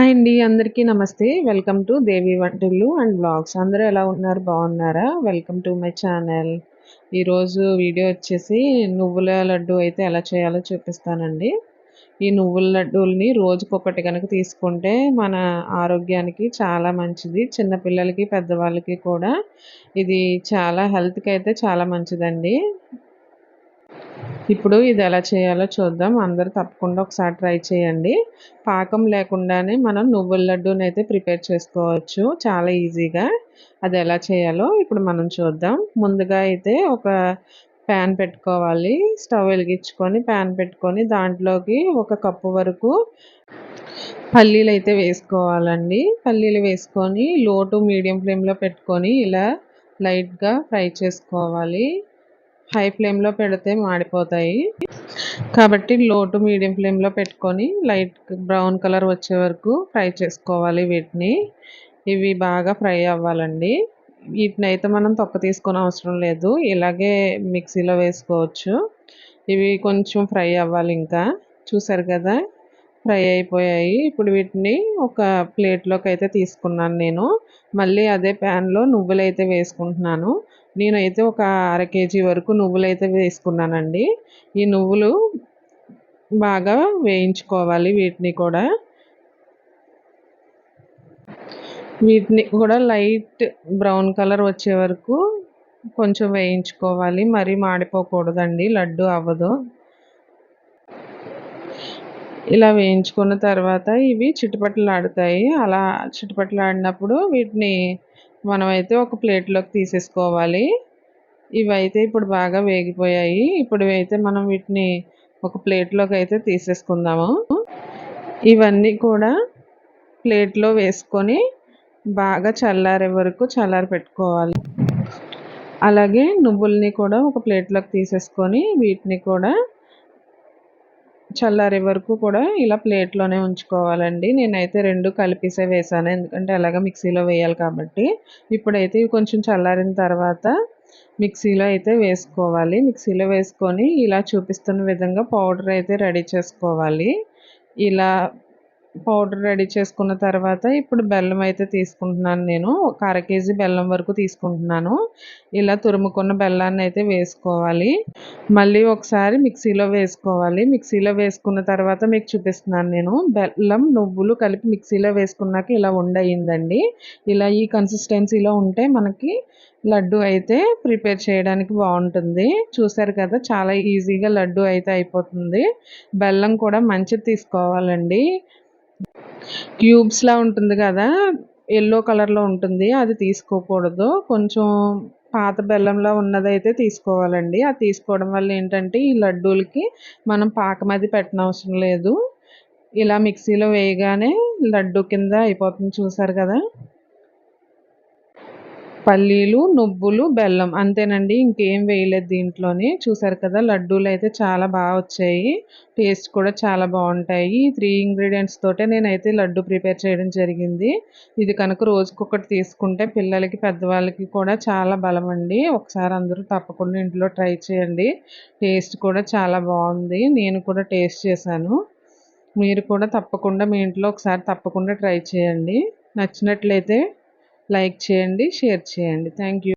Hi అండి. అందరికీ నమస్తే. వెల్కమ్ టు దేవి వంటిల్లు అండ్ వ్లాగ్స్. అందరూ ఎలా ఉన్నారు? బాగున్నారా? Welcome to my channel. ఈరోజు వీడియో వచ్చేసి నువ్వుల లడ్డు అయితే ఎలా చేయాలో చూపిస్తానండి. ఈ నువ్వుల లడ్డూల్ని రోజుకొకటి కనుక తీసుకుంటే మన ఆరోగ్యానికి చాలా మంచిది. చిన్నపిల్లలకి, పెద్దవాళ్ళకి కూడా ఇది చాలా హెల్త్‌కి అయితే చాలా మంచిదండి. ఇప్పుడు ఇది ఎలా చేయాలో చూద్దాం. అందరూ తప్పకుండా ఒకసారి ట్రై చేయండి. పాకం లేకుండానే మనం నువ్వుల లడ్డూనైతే ప్రిపేర్ చేసుకోవచ్చు చాలా ఈజీగా. అది ఎలా చేయాలో ఇప్పుడు మనం చూద్దాం. ముందుగా అయితే ఒక ప్యాన్ పెట్టుకోవాలి. స్టవ్ వెలిగించుకొని ప్యాన్ పెట్టుకొని దాంట్లోకి ఒక కప్పు వరకు పల్లీలైతే వేసుకోవాలండి. పల్లీలు వేసుకొని లో టు మీడియం ఫ్లేమ్‌లో పెట్టుకొని ఇలా లైట్‌గా ఫ్రై చేసుకోవాలి. హై ఫ్లేమ్‌లో పెడితే మాడిపోతాయి. కాబట్టి లో టు మీడియం ఫ్లేమ్‌లో పెట్టుకొని లైట్ బ్రౌన్ కలర్ వచ్చే వరకు ఫ్రై చేసుకోవాలి వీటిని. ఇవి బాగా ఫ్రై అవ్వాలండి. వీటినైతే మనం తొక్క తీసుకోని అవసరం లేదు. ఇలాగే మిక్సీలో వేసుకోవచ్చు. ఇవి కొంచెం ఫ్రై అవ్వాలి ఇంకా. చూసారు కదా! ఫ్రై అయిపోయాయి. ఇప్పుడు వీటిని ఒక ప్లేట్‌లోకి అయితే తీసుకున్నాను నేను. మళ్ళీ అదే ప్యాన్‌లో నువ్వులైతే వేసుకుంటున్నాను. నేనైతే ఒక అర కేజీ వరకు నువ్వులైతే వేసుకున్నానండి. ఈ నువ్వులు బాగా వేయించుకోవాలి వీటిని కూడా. వీటిని కూడా లైట్ బ్రౌన్ కలర్ వచ్చే వరకు కొంచెం వేయించుకోవాలి. మరీ మాడిపోకూడదండి. లడ్డు అవ్వదు. ఇలా వేయించుకున్న తర్వాత ఇవి చిటపటలాడుతాయి. అలా చిటపటలాడినప్పుడు వీటిని మనమైతే ఒక ప్లేట్‌లోకి తీసేసుకోవాలి. ఇవైతే ఇప్పుడు బాగా వేగిపోయాయి. ఇప్పుడు అయితే మనం వీటిని ఒక ప్లేట్‌లోకి అయితే తీసేసుకుందాము. ఇవన్నీ కూడా ప్లేట్‌లో వేసుకొని బాగా చల్లారే వరకు చల్లారపెట్టుకోవాలి. అలాగే నువ్వుల్ని కూడా ఒక ప్లేట్‌లోకి తీసేసుకొని వీటిని కూడా చల్లారే వరకు కూడా ఇలా ప్లేట్‌లోనే ఉంచుకోవాలండి. నేనైతే 2 కలిపేసే వేశాను. ఎందుకంటే ఎలాగో మిక్సీలో వేయాలి కాబట్టి. ఇప్పుడైతే ఇవి కొంచెం చల్లారిన తర్వాత మిక్సీలో అయితే వేసుకోవాలి. మిక్సీలో వేసుకొని ఇలా చూపిస్తున్న విధంగా పౌడర్ అయితే రెడీ చేసుకోవాలి. ఇలా పౌడర్ రెడీ చేసుకున్న తర్వాత ఇప్పుడు బెల్లం అయితే తీసుకుంటున్నాను నేను. ఒక అర కేజీ బెల్లం వరకు తీసుకుంటున్నాను. ఇలా తురుముకున్న బెల్లాన్ని అయితే వేసుకోవాలి. మళ్ళీ ఒకసారి మిక్సీలో వేసుకోవాలి. మిక్సీలో వేసుకున్న తర్వాత మీకు చూపిస్తున్నాను నేను. బెల్లం, నువ్వులు కలిపి మిక్సీలో వేసుకున్నాక ఇలా ఉండయిందండి. ఇలా ఈ కన్సిస్టెన్సీలో ఉంటే మనకి లడ్డు అయితే ప్రిపేర్ చేయడానికి బాగుంటుంది. చూసారు కదా! చాలా ఈజీగా లడ్డు అయితే అయిపోతుంది. బెల్లం కూడా మంచిది తీసుకోవాలండి. క్యూబ్స్‌లా ఉంటుంది గదా! యెల్లో కలర్‌లో ఉంటుంది. అది తీసుకోకూడదు. కొంచెం పాత బెల్లంలా ఉన్నదైతే తీసుకోవాలండి. అది తీసుకోవడం వల్ల ఏంటంటే ఈ లడ్డూలకి మనం పాకం అది పెట్టనవసరం లేదు. ఇలా మిక్సీలో వేయగానే లడ్డు కింద అయిపోతుంది చూసారు కదా! పల్లీలు, నువ్వులు, బెల్లం అంతేనండి. ఇంకేం వేయలేదు దీంట్లోని. చూసారు కదా! లడ్డూలైతే చాలా వచ్చాయి. టేస్ట్ కూడా చాలా బావుంటాయి. ఈ 3 ఇంగ్రీడియెంట్స్ తోటే నేనైతే లడ్డు ప్రిపేర్ చేయడం జరిగింది. ఇది కనుక రోజుకొకటి తీసుకుంటే పిల్లలకి, పెద్దవాళ్ళకి కూడా చాలా బలమండి. ఒకసారి అందరూ తప్పకుండా ఇంట్లో ట్రై చేయండి. టేస్ట్ కూడా చాలా బావుంది. నేను కూడా టేస్ట్ చేశాను. మీరు కూడా తప్పకుండా మీ ఇంట్లో ఒకసారి తప్పకుండా ట్రై చేయండి. నచ్చినట్లయితే లైక్ చేయండి, షేర్ చేయండి. Thank you.